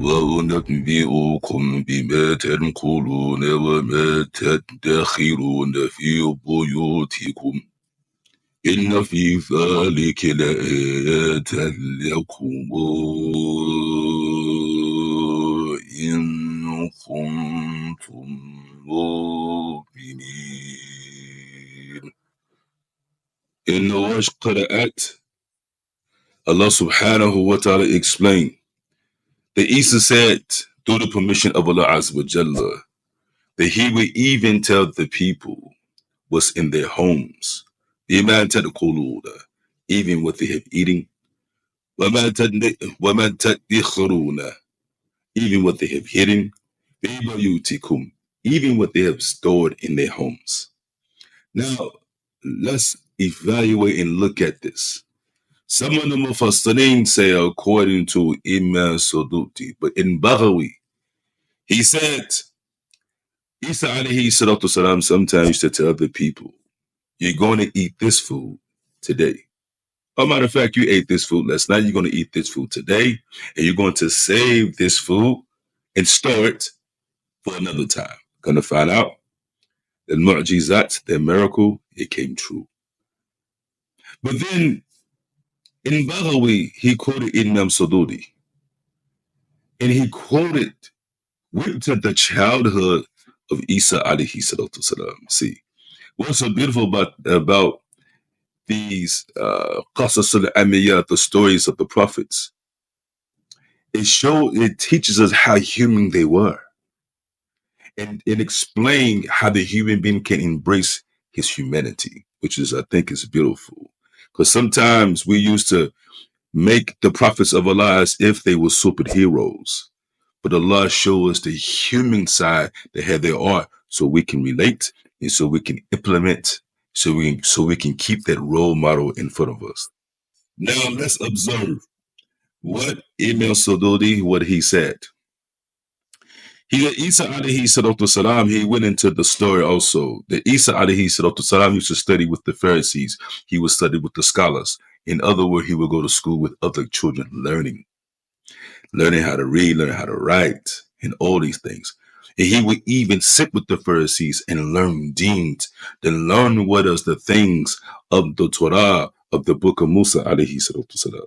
وأنبئكم بما تنقلون وما تدخرون في بيوتكم إن في ذلك لآيات لكم إن كنتم مؤمنين. In the last qira'at, Allah subhanahu wa ta'ala explained that Isa said, through the permission of Allah Azza wa Jalla, that He would even tell the people what's in their homes, even what they have eating, even what they have hidden, even what they have stored in their homes. Now, let's evaluate and look at this. Some of the Mufassirin say, according to Imam Suduti, but in Baghawi, he said, Isa alayhi salatu salam sometimes used to tell the people, you're going to eat this food today. As a matter of fact, you ate this food last night, you're going to eat this food today, and you're going to save this food and store it for another time. Going to find out that mu'jizat, that miracle, it came true. But then, in Baghawi, he quoted Imam Sududi, and he went to the childhood of Isa alayhi salatu salam. See, what's so beautiful about these qasas al-anbiya, the stories of the prophets, it teaches us how human they were, and it explains how the human being can embrace his humanity, which is, I think, is beautiful. Because sometimes we used to make the prophets of Allah as if they were superheroes, but Allah shows us the human side that had their art, so we can relate and so we can implement, so we can keep that role model in front of us. Now let's observe what Imam Sududi, what he said. He said Isa alayhi salatu salam, he went into the story also that Isa alayhi salatu salam used to study with the Pharisees. He would study with the scholars. In other words, he would go to school with other children, learning how to read, learning how to write, and all these things. And he would even sit with the Pharisees and learn deeds, then learn what is the things of the Torah, of the book of Musa alayhi salatu salam.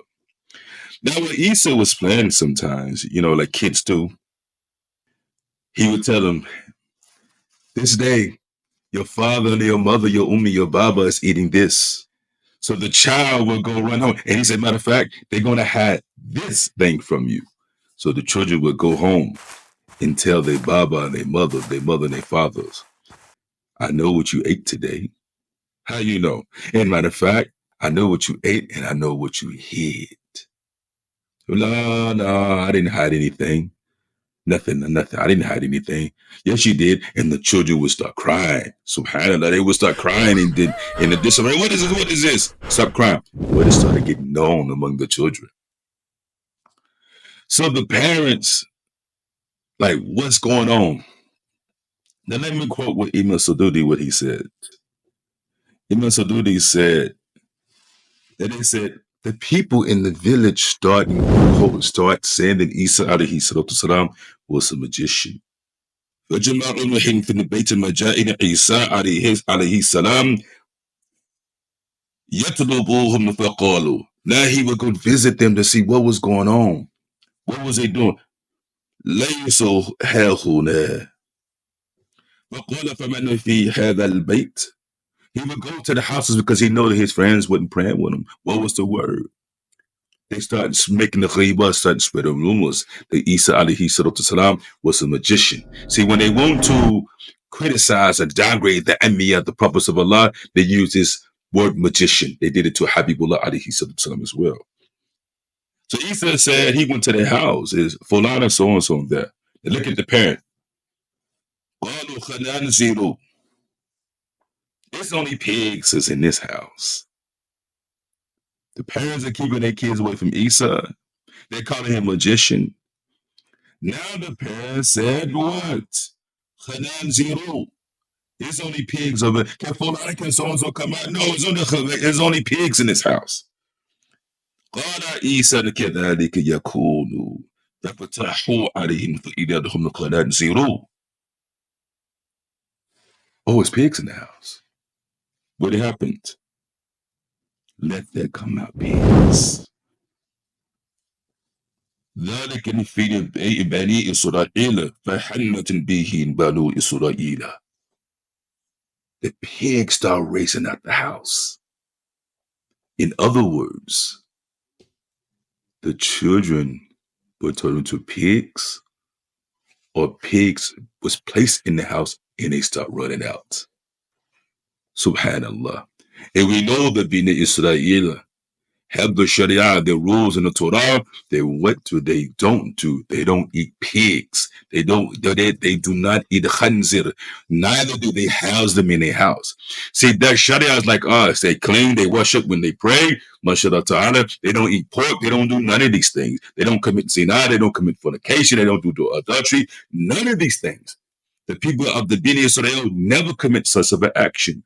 Now, when Isa was playing sometimes, like kids do, he would tell them, this day, your father, your mother, your ummi, your baba is eating this. So the child will go run home. And he said, matter of fact, they're going to hide this thing from you. So the children would go home and tell their baba and their mother and their fathers, I know what you ate today. How you know? And matter of fact, I know what you ate and I know what you hid. No, I didn't hide anything. Nothing. I didn't hide anything. Yes, you did. And the children would start crying. SubhanAllah, they would start crying and then in the disarray. What is this? What is this? Stop crying. But it started getting known among the children. So the parents, like, what's going on? Now let me quote what Imam Sududi, what he said. Imam Sududi said that the people in the village start saying that Isa alayhi salatu salam was a magician. فجمعوا في بيت المجائن عيسى عليه السلام يطلبوهم فقالوا. Now he would go visit them to see what was going on. What was they doing? ليسوا هاهنا. فقال فمن في هذا البيت. He would go to the houses because he knew that his friends wouldn't pray with him. What was the word? They started making the ghibah, started spreading rumors that Isa alayhi salatu salam was a magician. See, when they want to criticize or downgrade the Anbiya, the prophets of Allah, they use this word magician. They did it to Habibullah alayhi salatu salam as well. So Isa said he went to their house, is Fulana so and so there. They look at the parent. There's only pigs is in this house. The parents are keeping their kids away from Isa. They're calling him magician. Now the parents said what? Khanan zero. There's only pigs over there. Can so-and-so come out? No, there's only pigs in this house. قال عيسى كذلك يكون ففتحوا عليهم فإذا خنازير. Oh, it's pigs in the house. What happened? Let there come out pigs. ذلك في بني إسرائيل فحنت به بنو إسرائيل. The pigs start racing out the house. In other words, the children were turned into pigs, or pigs was placed in the house and they start running out. Subhanallah. And we know that Bnei Israel have the Sharia, the rules in the Torah. They don't do. They don't eat pigs. They do not eat khanzir. Neither do they house them in their house. See, their Sharia is like us. They clean, they worship when they pray. Mashallah ta'ala. They don't eat pork. They don't do none of these things. They don't commit zina. They don't commit fornication. They don't do adultery. None of these things. The people of the Bnei Israel never commit such of an action.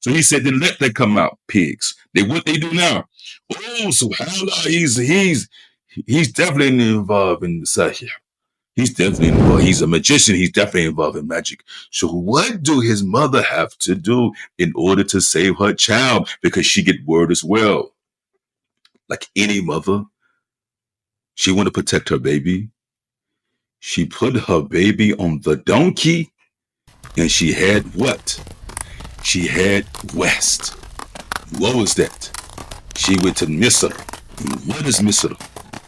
So he said, then let them come out, pigs. What they do now. Oh, subhanAllah, he's definitely involved in the sahih. He's definitely involved. He's a magician. He's definitely involved in magic. So what do his mother have to do in order to save her child? Because she get word as well. Like any mother, she want to protect her baby. She put her baby on the donkey and she had what? She had west. What was that? She went to Misr. And what is Misr?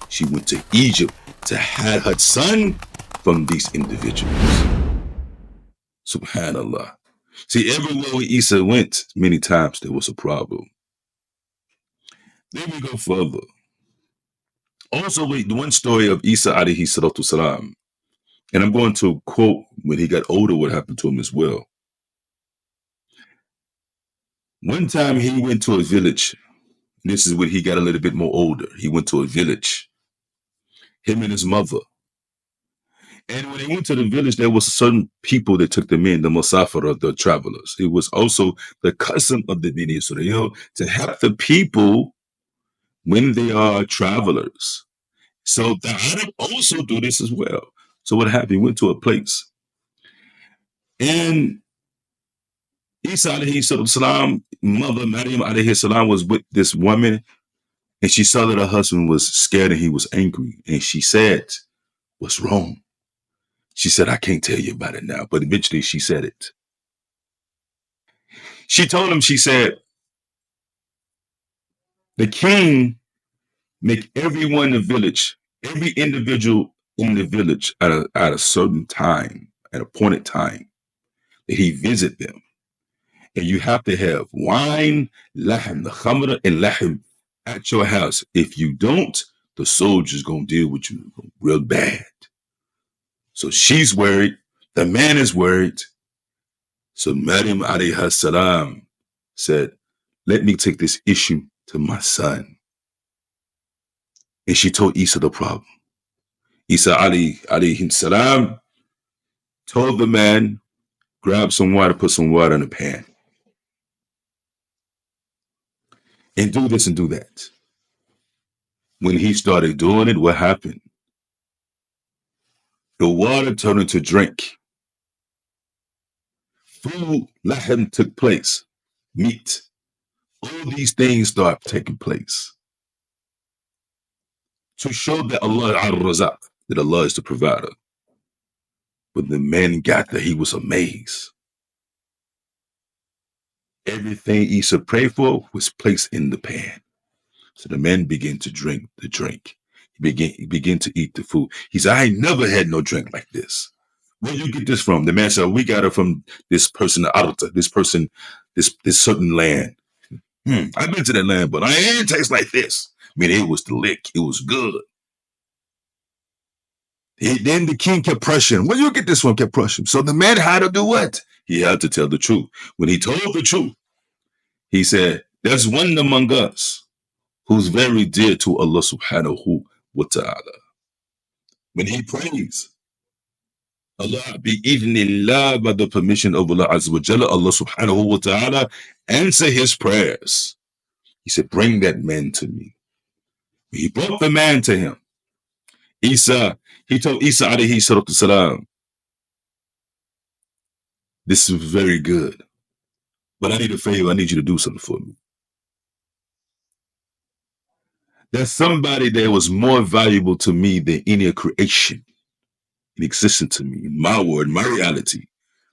She went to Egypt to hide her son from these individuals. Subhanallah. See, everywhere where Isa went, many times there was a problem. Then we go further. Also, the one story of Isa alayhi salatu salam, and I'm going to quote when he got older what happened to him as well. One time he went to a village. This is when he got a little bit more older. He went to a village, him and his mother. And when they went to the village, there was certain people that took them in, the musafir, the travelers. It was also the custom of the Bnei Israel to help the people when they are travelers. So the Arab also do this as well. So what happened? He went to a place. And Isa alayhi salam, mother Maryam alayhi salam was with this woman, and she saw that her husband was scared and he was angry. And she said, "What's wrong?" She said, "I can't tell you about it now." But eventually she said it. She told him, she said, the king make everyone in the village, every individual in the village at a certain time, at appointed time, that he visit them. And you have to have wine, lahm, the khamra, and lahm at your house. If you don't, the soldiers going to deal with you real bad. So she's worried. The man is worried. So Maryam alayhi salam said, let me take this issue to my son. And she told Isa the problem. Isa alayhi salam told the man, grab some water, put some water in a pan. And do this and do that. When he started doing it, what happened? The water turned into drink. Food, lahm took place. Meat. All these things start taking place. To show that Allah al-Razaq, that Allah is the provider. When the man got there, he was amazed. Everything Isa prayed for was placed in the pan. So the man began to drink the drink. He began to eat the food. He said, I ain't never had no drink like this. Where you get this from? The man said, we got it from this person, Arta, this person, this certain land. I've been to that land, but I ain't taste like this. I mean, it was the lick. It was good. Then the king kept pressuring. Where you get this from? Kept pressuring. So the man had to do what? He had to tell the truth. When he told the truth, he said, there's one among us who's very dear to Allah subhanahu wa ta'ala. When he prays, Allah bi'idhnillah, by the permission of Allah azza wa jalla, Allah subhanahu wa ta'ala answer his prayers. He said, bring that man to me. He brought the man to him. Isa, he told Isa alayhi salatu salam, this is very good, but I need a favor. I need you to do something for me. There's somebody that was more valuable to me than any creation in existence to me, in my world, my reality,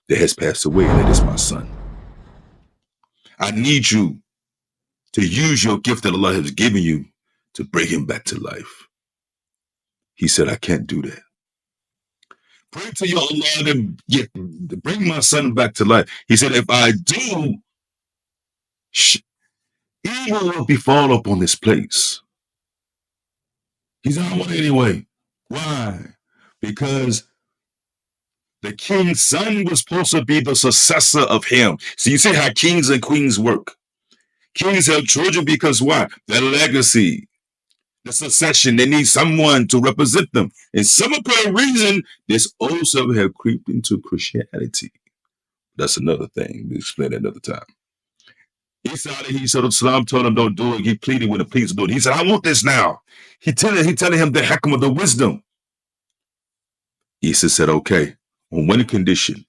that has passed away, and that is my son. I need you to use your gift that Allah has given you to bring him back to life. He said, I can't do that. Pray to your Allah to bring my son back to life. He said, if I do, evil will befall upon this place. He said, I want it anyway. Why? Because the king's son was supposed to be the successor of him. So you see how kings and queens work. Kings have children because why? Their legacy, the succession. They need someone to represent them. And some apparent reason, this also have creeped into Christianity. That's another thing. We'll explain that another time. Isa alayhi salam told him don't do it. He pleaded with him, please do it. He said, I want this now. He telling him the hikmah, the wisdom. Isa said, okay, on one condition.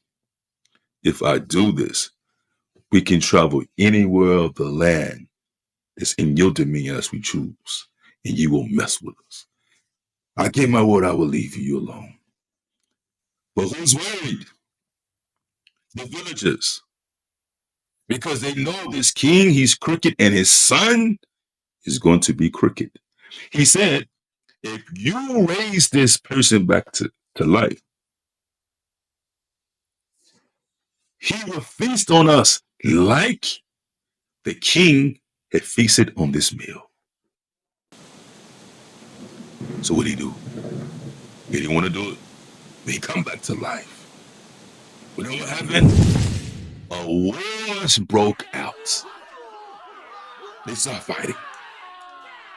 If I do this, we can travel anywhere of the land that's in your dominion as we choose, and you won't mess with us. I gave my word I will leave you alone. But who's worried? The villagers. Because they know this king, he's crooked, and his son is going to be crooked. He said, if you raise this person back to life, he will feast on us like the king had feasted on this meal. So what did he do? He didn't want to do it. But he come back to life. You know what happened? A war broke out. They started fighting.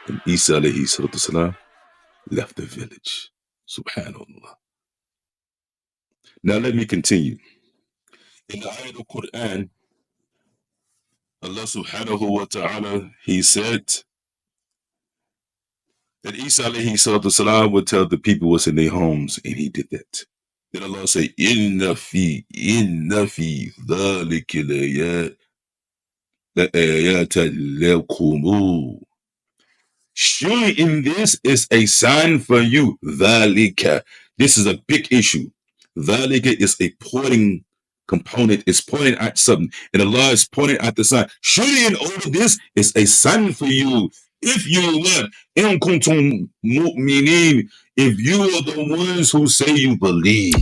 And Isa alayhi salatu salam left the village. Subhanallah. Now let me continue. In the ayat of Quran, Allah subhanahu wa ta'ala, he said that Isa alayhi salatu salam would tell the people what's in their homes, and he did that. Then Allah say, Inna fi dhalika layata lakum. Surely in this is a sign for you. Dhalika. This is a big issue. Dhalika is a pointing component. It's pointing at something. And Allah is pointing at the sign. Surely in all of this is a sign for you. If you what? In kuntum mu'minin. If you are the ones who say you believe.